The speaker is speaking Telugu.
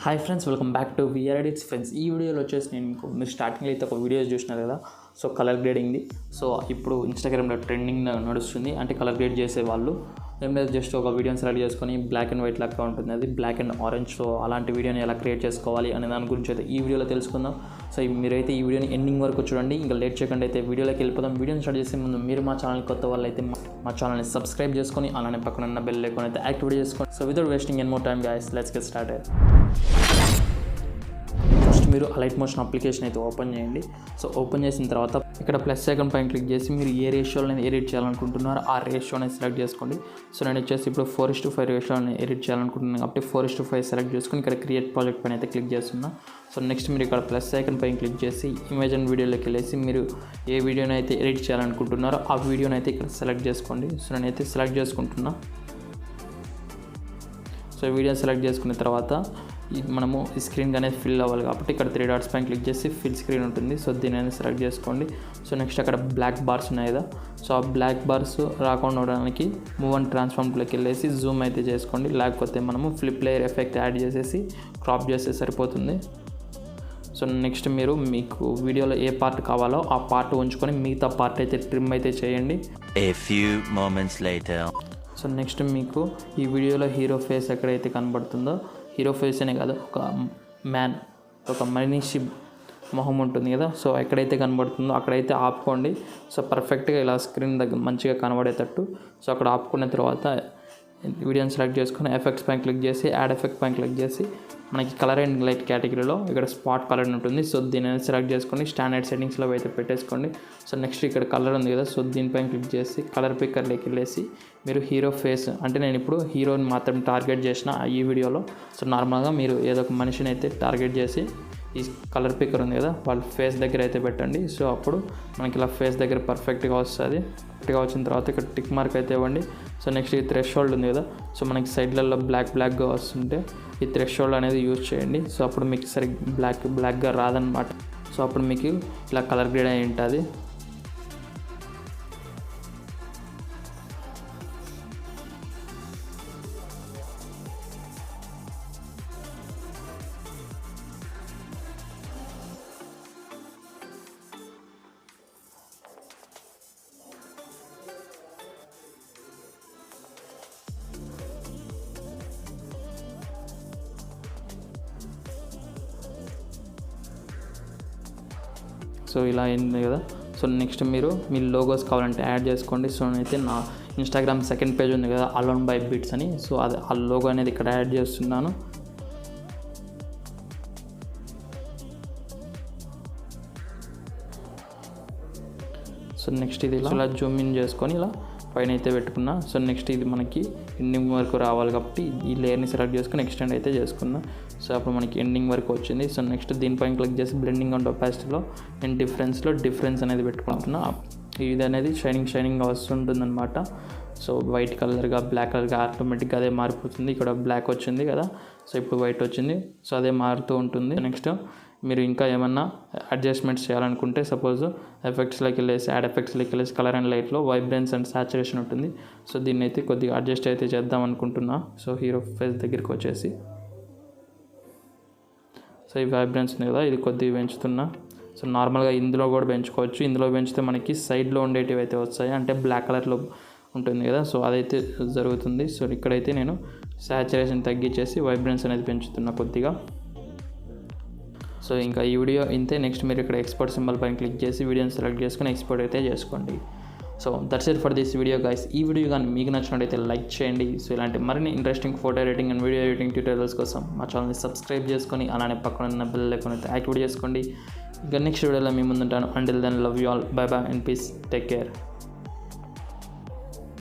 Hi friends, welcome back to VREdits friends. ఈ వీడియోలో వచ్చేసి నేను మీరు స్టార్టింగ్లో అయితే ఒక వీడియోస్ చూసినారు కదా. So colour గ్రేడింగ్ది. సో ఇప్పుడు ఇన్స్టాగ్రామ్లో ట్రెండింగ్ నడుస్తుంది. అంటే కలర్ గ్రేడ్ చేసే వాళ్ళు ఏం లేదు, జస్ట్ ఒక వీడియోని సెలెక్ట్ చేసుకొని బ్లాక్ అండ్ వైట్ లాగా ఉంటుంది, అది బ్లాక్ అండ్ ఆరెంజ్. సో అలాంటి వీడియోని ఎలా క్రియేట్ చేసుకోవాలి అనే దాని గురించి అయితే ఈ వీడియోలో తెలుసుకుందాం. సో మీరైతే ఈ వీడియోని ఎండింగ్ వరకు చూడండి. ఇంకా లేట్ చేయకుండా అయితే వీడియోలోకి వెళ్ళిపోదాం. వీడియోని స్టార్ట్ చేసే ముందు మీరు మా ఛానల్ కొత్త వాళ్ళు అయితే మా ఛానల్ని సబ్స్క్రైబ్ చేసుకొని అలానే పక్కన ఉన్న బెల్ ఐకాన్ అయితే యాక్టివేట్ చేసుకోండి. So without wasting any more time guys, let's get started. First మీరు అలైట్ మోషన్ అప్లికేషన్ అయితే ఓపెన్ చేయండి. సో ఓపెన్ చేసిన తర్వాత ఇక్కడ ప్లస్ ఐకాన్ పైన క్లిక్ చేసి మీరు ఏ రేషియోని ఎడిట్ చేయాలనుకుంటున్నారో ఆ రేషియోని సెలెక్ట్ చేసుకోండి. సో నేను వచ్చేసి ఇప్పుడు 4:5 రేషియోని ఎడిట్ చేయాలనుకుంటున్నాను కాబట్టి 4:5 సెలెక్ట్ చేసుకొని ఇక్కడ క్రియేట్ ప్రాజెక్ట్ పైన అయితే క్లిక్ చేస్తున్నా. సో నెక్స్ట్ మీరు ఇక్కడ ప్లస్ ఐకాన్ పైన క్లిక్ చేసి ఇమేజ్ అండ్ వీడియోలోకి వెళ్ళేసి మీరు ఏ వీడియోని అయితే ఎడిట్ చేయాలనుకుంటున్నారో ఆ వీడియోని అయితే ఇక్కడ సెలెక్ట్ చేసుకోండి. సో నేనైతే సెలెక్ట్ చేసుకుంటున్నా. సో వీడియోని సెలెక్ట్ చేసుకున్న తర్వాత మనము ఈ స్క్రీన్ అనేది ఫిల్ అవ్వాలి కాబట్టి ఇక్కడ 3 డాట్స్ పైన క్లిక్ చేసి ఫిల్ స్క్రీన్ ఉంటుంది. సో దీని అనేది సెలెక్ట్ చేసుకోండి. సో నెక్స్ట్ అక్కడ బ్లాక్ బార్స్ ఉన్నాయి కదా. సో ఆ బ్లాక్ బార్స్ రాకుండా ఉండడానికి మూవ్ అండ్ ట్రాన్స్ఫార్మ్లోకి వెళ్ళేసి జూమ్ అయితే చేసుకోండి. లేకపోతే మనము ఫ్లిప్ లేయర్ ఎఫెక్ట్ యాడ్ చేసేసి క్రాప్ చేస్తే సరిపోతుంది. సో నెక్స్ట్ మీకు వీడియోలో ఏ పార్ట్ కావాలో ఆ పార్ట్ ఉంచుకొని మిగతా పార్ట్ అయితే ట్రిమ్ అయితే చేయండి. A few moments later. So next మీకు ఈ వీడియోలో హీరో ఫేస్ ఎక్కడైతే కనబడుతుందో, హీరో ఫేస్ అనే కాదు, ఒక మనిషి మొహం ఉంటుంది కదా. సో ఎక్కడైతే కనబడుతుందో అక్కడైతే ఆపుకోండి. సో పర్ఫెక్ట్గా ఇలా స్క్రీన్ దగ్గర మంచిగా కనబడేటట్టు. సో అక్కడ ఆపుకున్న తర్వాత వీడియోని సెలెక్ట్ చేసుకొని ఎఫెక్ట్స్ పైన క్లిక్ చేసి యాడ్ ఎఫెక్ట్ పైన క్లిక్ చేసి మనకి కలర్ అండ్ లైట్ కేటగిరీలో ఇక్కడ స్పాట్ కలర్ ఉంటుంది. సో దీని సెలెక్ట్ చేసుకొని స్టాండర్డ్ సెట్టింగ్స్లో అయితే పెట్టేసుకోండి. సో నెక్స్ట్ ఇక్కడ కలర్ ఉంది కదా. సో దీనిపైన క్లిక్ చేసి కలర్ పిక్కర్లోకి వెళ్ళేసి మీరు హీరో ఫేస్, అంటే నేను ఇప్పుడు హీరోని మాత్రం టార్గెట్ చేసిన ఈ వీడియోలో. సో నార్మల్గా మీరు ఏదో ఒక మనిషిని అయితే టార్గెట్ చేసి ఈ కలర్ పిక్కర్ ఉంది కదా వాళ్ళ ఫేస్ దగ్గర అయితే పెట్టండి. సో అప్పుడు మనకి ఇలా ఫేస్ దగ్గర పర్ఫెక్ట్గా వస్తుంది. పర్ఫెక్ట్గా వచ్చిన తర్వాత ఇక్కడ టిక్ మార్క్ అయితే ఇవ్వండి. సో నెక్స్ట్ ఈ థ్రెషోల్డ్ ఉంది కదా. సో మనకి సైడ్లలో బ్లాక్గా వస్తుంటే ఈ థ్రెషోల్డ్ అనేది యూజ్ చేయండి. సో అప్పుడు మీకు సరిగ్గా బ్లాక్గా రాదనమాట. సో అప్పుడు మీకు ఇలా కలర్ గ్రేడ్ అయి ఉంటుంది. సో ఇలా అయింది కదా. సో నెక్స్ట్ మీరు మీ లోగోస్ కావాలంటే యాడ్ చేసుకోండి. సో నేనైతే నా ఇన్స్టాగ్రామ్ సెకండ్ పేజ్ ఉంది కదా, అలోన్ బై బిట్స్ అని. సో అది ఆ లోగో అనేది ఇక్కడ యాడ్ చేస్తున్నాను. సో నెక్స్ట్ ఇది ఇలా జూమ్ ఇన్ చేసుకొని ఇలా పైన అయితే పెట్టుకున్నా. సో నెక్స్ట్ ఇది మనకి ఎండింగ్ వరకు రావాలి కాబట్టి ఈ లేయర్ని సెలెక్ట్ చేసుకుని ఎక్స్టెండ్ అయితే చేసుకున్నా. సో అప్పుడు మనకి ఎండింగ్ వరకు వచ్చింది. సో నెక్స్ట్ దీనిపైన క్లిక్ చేసి బ్లెండింగ్ అండ్ ఒపాసిటీలో నేను డిఫరెన్స్ అనేది పెట్టుకుంటున్నా. ఇది అనేది షైనింగ్గా వస్తుంటుందన్నమాట. సో వైట్ కలర్గా బ్లాక్ కలర్గా ఆటోమేటిక్గా అదే మారిపోతుంది. ఇక్కడ బ్లాక్ వచ్చింది కదా. సో ఇప్పుడు వైట్ వచ్చింది. సో అదే మారుతూ ఉంటుంది. నెక్స్ట్ మీరు ఇంకా ఏమన్నా అడ్జస్ట్మెంట్స్ చేయాలనుకుంటే సపోజ్ ఎఫెక్ట్స్లోకి వెళ్ళేసి యాడ్ ఎఫెక్ట్స్లోకి వెళ్ళేసి కలర్ అండ్ లైట్లో వైబ్రెన్స్ అండ్ సాచురేషన్ ఉంటుంది. సో దీన్ని అయితే కొద్దిగా అడ్జస్ట్ అయితే చేద్దాం అనుకుంటున్నా. సో హీరో ఫేస్ దగ్గరికి వచ్చేసి సో ఈ వైబ్రెన్స్ ఉంది కదా, ఇది కొద్దిగా పెంచుతున్నా. సో నార్మల్గా ఇందులో కూడా పెంచుకోవచ్చు. ఇందులో పెంచితే మనకి సైడ్లో ఉండేటివి అయితే వస్తాయి, అంటే బ్లాక్ కలర్లో ఉంటుంది కదా. సో అదైతే జరుగుతుంది. సో ఇక్కడైతే నేను సాచురేషన్ తగ్గించేసి వైబ్రెన్స్ అనేది పెంచుతున్నా కొద్దిగా. సో ఇంకా ఈ వీడియో ఇంతే. నెక్స్ట్ మీరు ఇక్కడ ఎక్స్పోర్ట్ సింబల్ పైన క్లిక్ చేసి వీడియోని సెలెక్ట్ చేసుకొని ఎక్స్పోర్ట్ అయితే చేసుకోండి. So that's it for this video guys. ఈ వీడియో కానీ మీకు నచ్చినట్టయితే లైక్ చేయండి. సో ఇలాంటి మరిన్ని interesting photo editing and video editing tutorials కోసం మా ఛానల్ని సబ్స్క్రైబ్ చేసుకొని అలానే పక్కన ఉన్న బెల్ ఐకాన్ అయితే యాక్టివేట్ చేసుకోండి. ఇంకా నెక్స్ట్ వీడియోలో మీ ముందుంటాను. Until then love you all, bye bye and peace, take care.